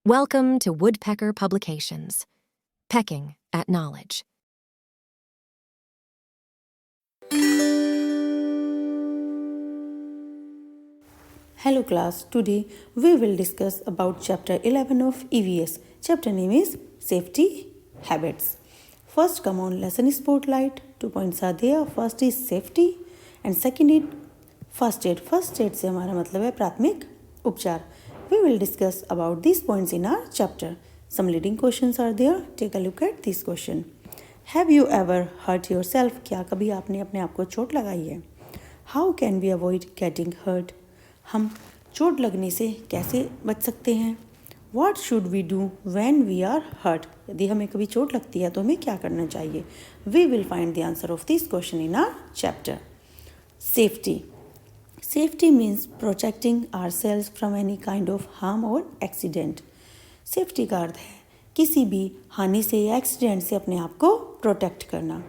Welcome to Woodpecker Publications. Pecking at Knowledge. Hello class, today we will discuss about chapter 11 of EVS. Chapter name is Safety Habits. First come on lesson spotlight. 2 points are there. First is safety and second is first aid. First aid से हमारा मतलब है प्राथमिक उपचार. We will discuss about these points in our chapter. Some leading questions are there. Take a look at this question. Have you ever hurt yourself? क्या कभी आपने अपने आप को चोट लगाई है? How can we avoid getting hurt? हम चोट लगने से कैसे बच सकते हैं? What should we do when we are hurt? यदि हमें कभी चोट लगती है तो हमें क्या करना चाहिए? We will find the answer of this question in our chapter. Safety. Safety means protecting ourselves from any kind of harm or accident. Safety का अर्थ है किसी भी हानि से या एक्सीडेंट से अपने आप को प्रोटेक्ट करना.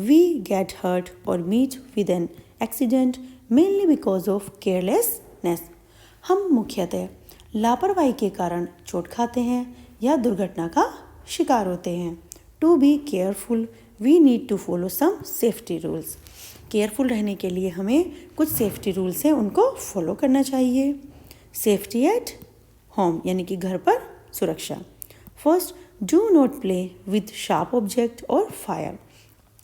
We get hurt or meet with an accident mainly because of carelessness. हम मुख्यतः लापरवाही के कारण चोट खाते हैं या दुर्घटना का शिकार होते हैं. To be careful, we need to follow some safety rules. Careful रहने के लिए हमें कुछ सेफ्टी रूल्स हैं उनको फॉलो करना चाहिए. सेफ्टी एट होम यानी कि घर पर सुरक्षा. First, do not play with sharp object और फायर.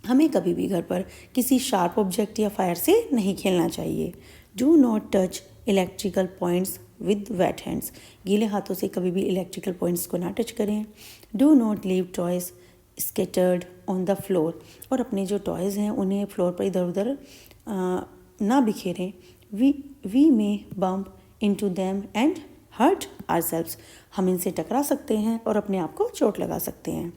हमें कभी भी घर पर किसी शार्प ऑब्जेक्ट या फायर से नहीं खेलना चाहिए. Do not touch electrical points with weight hands. गीले हाथों से कभी भी इलेक्ट्रिकल पॉइंट्स को ना टच करें. Do not leave toys scattered on the floor. और अपने जो टॉयज़ हैं उन्हें फ्लोर पर इधर उधर ना बिखेरें. We may bump into them and hurt ourselves. हम इनसे टकरा सकते हैं और अपने आप को चोट लगा सकते हैं.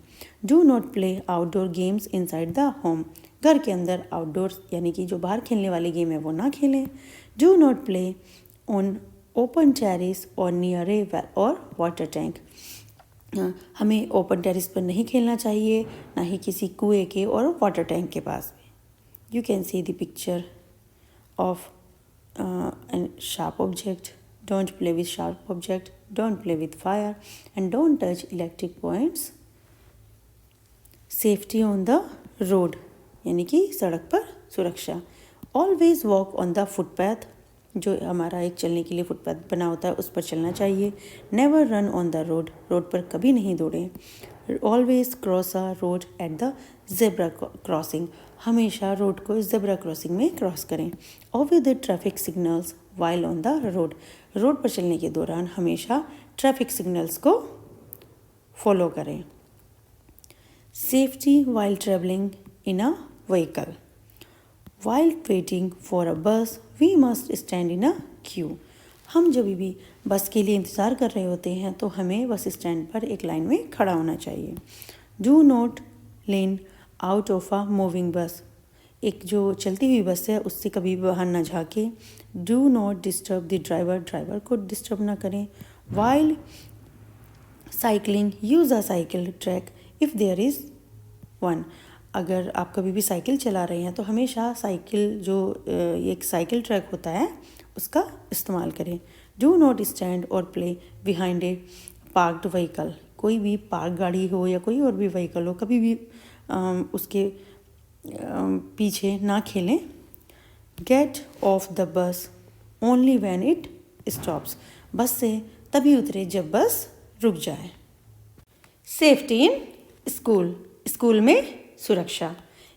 Do not play outdoor games inside the home. घर के अंदर आउटडोर यानी कि जो बाहर खेलने वाले गेम है वो ना खेलें. Do not play on open terrace और नियर ए वेल और वाटर टैंक. हमें ओपन टेरेस पर नहीं खेलना चाहिए, ना ही किसी कुएं के और वाटर टैंक के पास. You can see the picture of an sharp object. Don't play with sharp object, don't play with fire and don't touch electric points. Safety on the road यानी कि सड़क पर सुरक्षा. Always walk on the footpath. जो हमारा एक चलने के लिए फुटपाथ बना होता है उस पर चलना चाहिए. Never run on the road. Road पर कभी नहीं दौड़ें. Always cross a road at the zebra crossing. हमेशा रोड को जेब्रा क्रॉसिंग में क्रॉस करें. Observe the traffic signals while on the road. Road पर चलने के दौरान हमेशा ट्रैफिक सिग्नल्स को फॉलो करें. Safety while travelling in a vehicle. While waiting for a bus, we must stand in a queue. हम जब भी बस के लिए इंतज़ार कर रहे होते हैं तो हमें बस स्टैंड पर एक लाइन में खड़ा होना चाहिए. Do not lean out of a moving bus. एक जो चलती हुई बस है उससे कभी बाहर ना झाँके. Do not disturb the driver. Driver को डिस्टर्ब ना करें. While cycling, use a cycle track if there is one. अगर आप कभी भी साइकिल चला रहे हैं तो हमेशा साइकिल जो एक साइकिल ट्रैक होता है उसका इस्तेमाल करें. डू नॉट स्टैंड और play behind a parked vehicle. कोई भी पार्क गाड़ी हो या कोई और भी व्हीकल हो कभी भी उसके पीछे ना खेलें. Get off the bus only when it stops. Bus से तभी उतरे जब बस रुक जाए. Safety in school. स्कूल में सुरक्षा.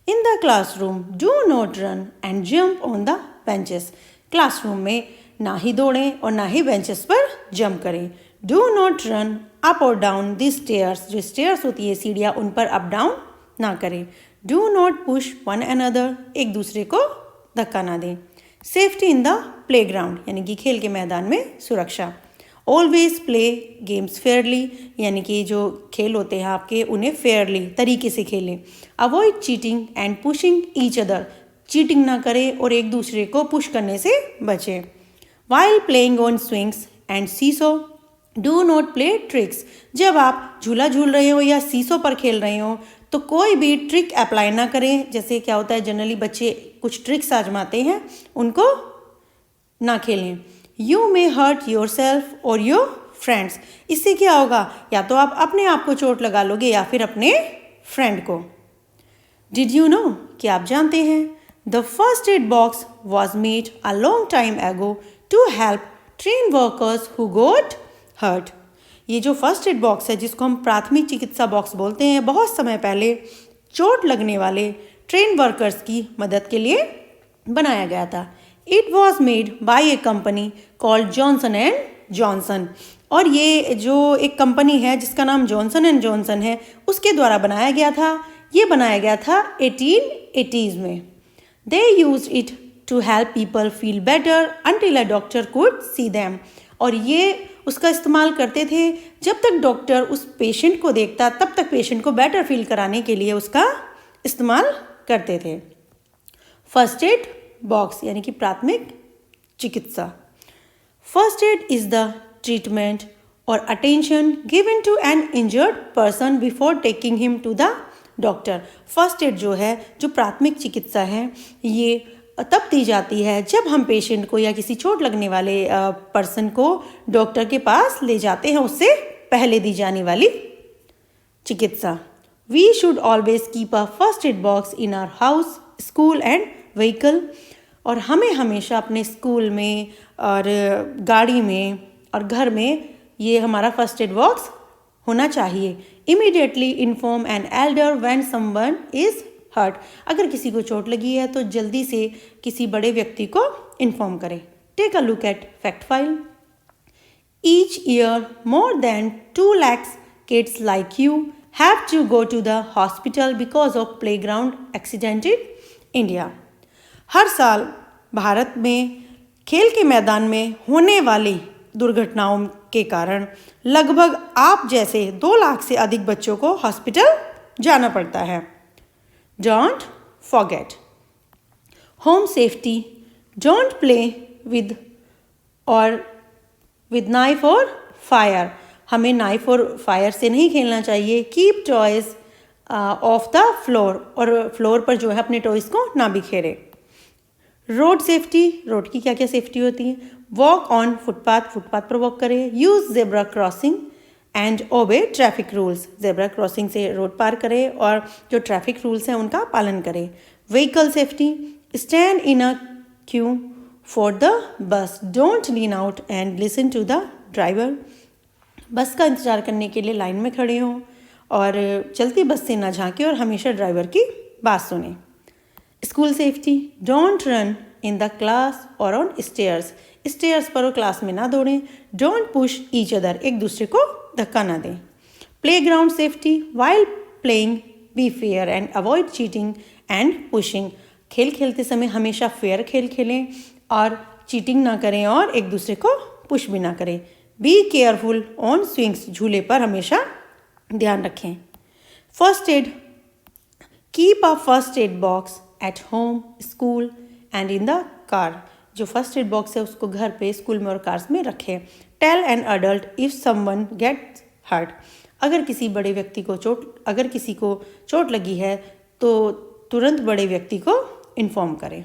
In the classroom do not run and jump on the benches. Classroom में ना ही दौड़ें और ना ही बेंचेस पर जंप करें. डू नॉट रन अप और डाउन द स्टेयर्स. जो स्टेयर्स होती है सीढ़ियाँ उन पर अप डाउन ना करें. Do not push one another. एक दूसरे को धक्का ना दें. Safety in the play ground यानी कि खेल के मैदान में सुरक्षा. ऑलवेज प्ले गेम्स फेयरली यानी कि जो खेल होते हैं आपके उन्हें फेयरली तरीके से खेलें. Avoid cheating and pushing each other. Cheating ना करें और एक दूसरे को पुश करने से बचें. While playing on swings and seesaw do not play tricks. जब आप झूला झूल रहे हो या सीसो पर खेल रहे हो तो कोई भी ट्रिक अप्लाई ना करें. जैसे क्या होता है जनरली बच्चे कुछ ट्रिक्स आजमाते हैं उनको ना खेलें. You may hurt yourself or your friends. इससे क्या होगा, या तो आप अपने आप को चोट लगा लोगे या फिर अपने फ्रेंड को। डिड यू नो, क्या आप जानते हैं, the first aid box was made a long time ago to help train workers who got hurt. ये जो फर्स्ट एड बॉक्स है, जिसको हम प्राथमिक चिकित्सा बॉक्स बोलते हैं, बहुत समय पहले चोट लगने वाले ट्रेन वर्कर्स की मदद के लिए बनाया गया था। It was made by A company called Johnson and Johnson. और ये जो एक कंपनी है जिसका नाम जॉनसन एंड जॉनसन है, उसके द्वारा बनाया गया था। ये बनाया गया था 1880s में। They use it to help people feel better until a doctor could see them. और ये उसका इस्तेमाल करते थे जब तक डॉक्टर उस पेशेंट को देखता, तब तक पेशेंट को बेटर फील कराने के लिए उसका इस्तेमाल करते थे। फर्स्ट एड बॉक्स यानी कि प्राथमिक चिकित्सा। First aid is the treatment और attention given to an injured person before taking him to the doctor. First aid जो है, जो प्राथमिक चिकित्सा है, ये तब दी जाती है जब हम पेशेंट को या किसी चोट लगने वाले पर्सन को डॉक्टर के पास ले जाते हैं, उससे पहले दी जाने वाली चिकित्सा। We should always keep a first aid box in our house, school and vehicle. और हमें हमेशा अपने स्कूल में और गाड़ी में और घर में ये हमारा फर्स्ट एड बॉक्स होना चाहिए। Immediately inform an elder when someone is hurt. अगर किसी को चोट लगी है तो जल्दी से किसी बड़े व्यक्ति को इन्फॉर्म करें। Take a look at fact file. Each year more than 2 lakhs kids like you have to go to the hospital because of playground accident in India. हर साल भारत में खेल के मैदान में होने वाली दुर्घटनाओं के कारण लगभग आप जैसे 2 लाख से अधिक बच्चों को हॉस्पिटल जाना पड़ता है। Don't forget home safety. Don't play with knife और फायर। हमें नाइफ और फायर से नहीं खेलना चाहिए। Keep toys of the floor, और फ्लोर पर जो है अपने टॉयज को ना बिखेरे। Road safety. रोड की क्या क्या सेफ्टी होती है। वॉक ऑन फुटपाथ, फुटपाथ पर वॉक करें। Use zebra crossing and obey traffic rules. Zebra crossing से रोड पार करें और जो ट्रैफिक रूल्स हैं उनका पालन करें। Vehicle safety. Stand in a queue for the bus. Don't lean out and listen to the driver. Bus का इंतजार करने के लिए लाइन में खड़े हों और चलती बस से ना झांकें और हमेशा ड्राइवर की बात सुनें। School safety. Don't run in the class और ऑन स्टेयर्स। स्टेयर्स पर और क्लास में ना दौड़ें। Don't push each other. एक दूसरे को धक्का ना दें। Play ground safety. While playing be fair and avoid cheating and pushing. खेल खेलते समय हमेशा फेयर खेल खेलें और चीटिंग ना करें और एक दूसरे को पुश भी ना करें। Be careful on swings. झूले पर हमेशा ध्यान रखें। First aid. Keep a first aid box at home, school and in the car. जो फर्स्ट एड बॉक्स है उसको घर पे, स्कूल में और कार्स में रखें। Tell an adult if someone gets hurt. अगर किसी बड़े व्यक्ति को चोट लगी है तो तुरंत बड़े व्यक्ति को इन्फॉर्म करें।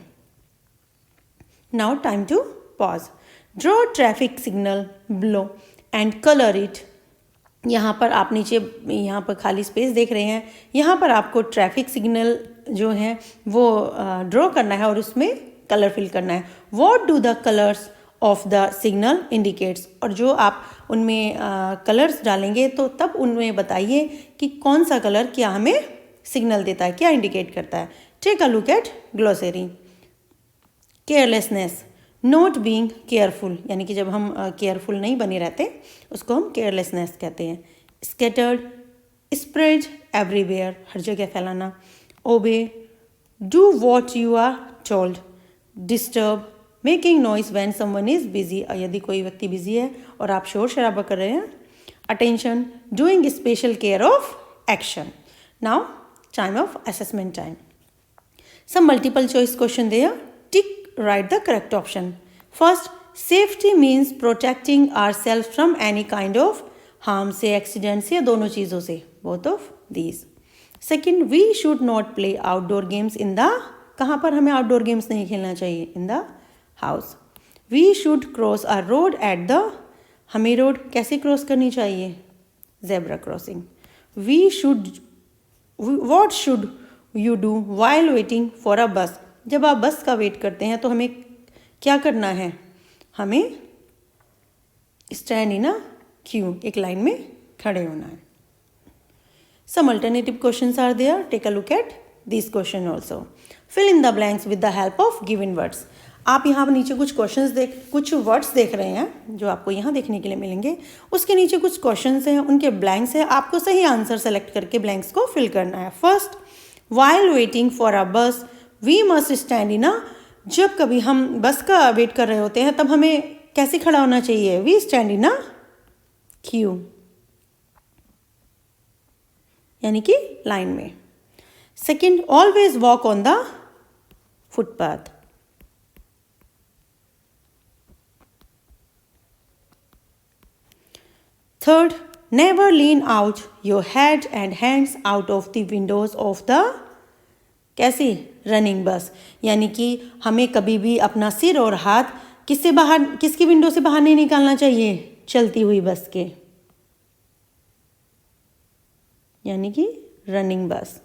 Now time to pause. Draw traffic signal below and colour it. यहाँ पर आप नीचे यहाँ पर खाली स्पेस देख रहे हैं, यहाँ पर आपको ट्रैफिक सिग्नल जो है वो ड्रॉ करना है और उसमें कलर फिल करना है। What do the colours of the signal indicates. और जो आप उनमें कलर्स डालेंगे तो तब उनमें बताइए कि कौन सा कलर क्या हमें सिग्नल देता है, क्या इंडिकेट करता है। Take a look at glossary. Carelessness. Not being careful, यानी कि जब हम केयरफुल नहीं बने रहते उसको हम केयरलेसनेस कहते हैं। स्कैटर्ड। स्प्रेड एवरीवेयर, हर जगह फैलाना। Obey. Do what you are told. Disturb. Making noise when someone is busy, यदि कोई व्यक्ति बिजी है और आप शोर शराबा कर रहे हैं। Attention. Doing special care of action. Now time of assessment time. Some multiple choice question there. Tick, write the correct option. First, safety means protecting ourselves from any kind of harm, say accidents या दोनों चीज़ों से, both of these. Second, we should not play outdoor games in the, कहाँ पर हमें outdoor games नहीं खेलना चाहिए, in the house. We should cross a road at the, हमें रोड कैसे क्रॉस करनी चाहिए? Zebra crossing. What should you do while waiting for a बस? जब आप बस का वेट करते हैं तो हमें क्या करना है? हमें स्टैंड इन अ क्यू, एक लाइन में खड़े होना है। Some alternative questions are there. Take a look at these question also. Fill in the blanks with the help of given words. आप यहाँ नीचे कुछ कुछ वर्ड्स देख रहे हैं जो आपको यहाँ देखने के लिए मिलेंगे। उसके नीचे कुछ क्वेश्चंस हैं, उनके ब्लैंक्स हैं। आपको सही आंसर सेलेक्ट करके ब्लैंक्स को फिल करना है। First, while waiting for a bus, we must stand in a। जब कभी हम बस का वेट कर रहे होते हैं तब हमें कैसे खड़ा होना चाहिए? We stand in a queue, यानी कि लाइन में। Second, always walk on the footpath. Third, never lean out your head and hands out of the Windows of the कैसी रनिंग बस, यानी कि हमें कभी भी अपना सिर और हाथ किसकी विंडो से बाहर नहीं निकालना चाहिए? चलती हुई बस के, यानी कि running bus.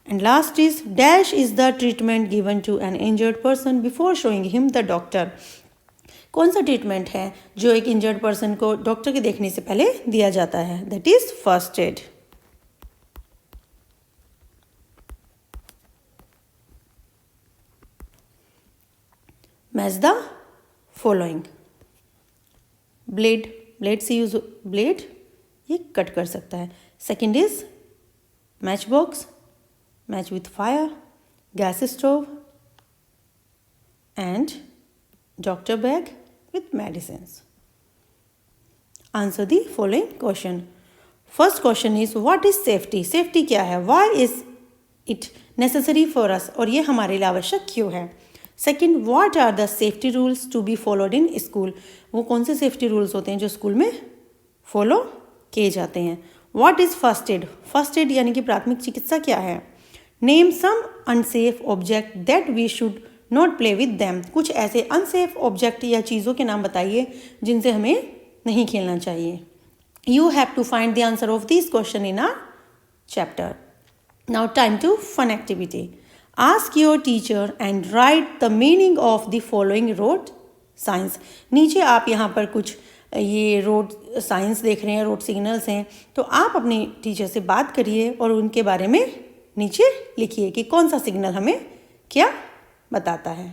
And last is dash is the treatment given to an injured person before showing him the doctor. कौन सा ट्रीटमेंट है जो एक इंजर्ड पर्सन को डॉक्टर के देखने से पहले दिया जाता है? That is first aid. Match the following. Blade से यूज, ब्लेड ये कट कर सकता है। Second is match box, match with fire, gas stove and doctor bag with medicines. Answer the following question. First question is what is safety? Safety क्या है? Why is it necessary for us? और ये हमारे लिए आवश्यक क्यों है? Second, what are the safety rules to be followed in school? वो कौन से सेफ्टी रूल्स होते हैं जो स्कूल में फॉलो किए जाते हैं? What is first aid? First aid यानी कि प्राथमिक चिकित्सा क्या है? Name some unsafe object that we should not play with them. कुछ ऐसे अनसेफ ऑब्जेक्ट या चीज़ों के नाम बताइए जिनसे हमें नहीं खेलना चाहिए। You have to find the answer of this question in our chapter. Now time to fun activity. Ask your teacher and write the meaning of the following road signs. नीचे आप यहाँ पर कुछ ये रोड साइंस देख रहे हैं, road signals हैं, तो आप अपने टीचर से बात करिए और उनके बारे में नीचे लिखिए कि कौन सा सिग्नल हमें क्या बताता है।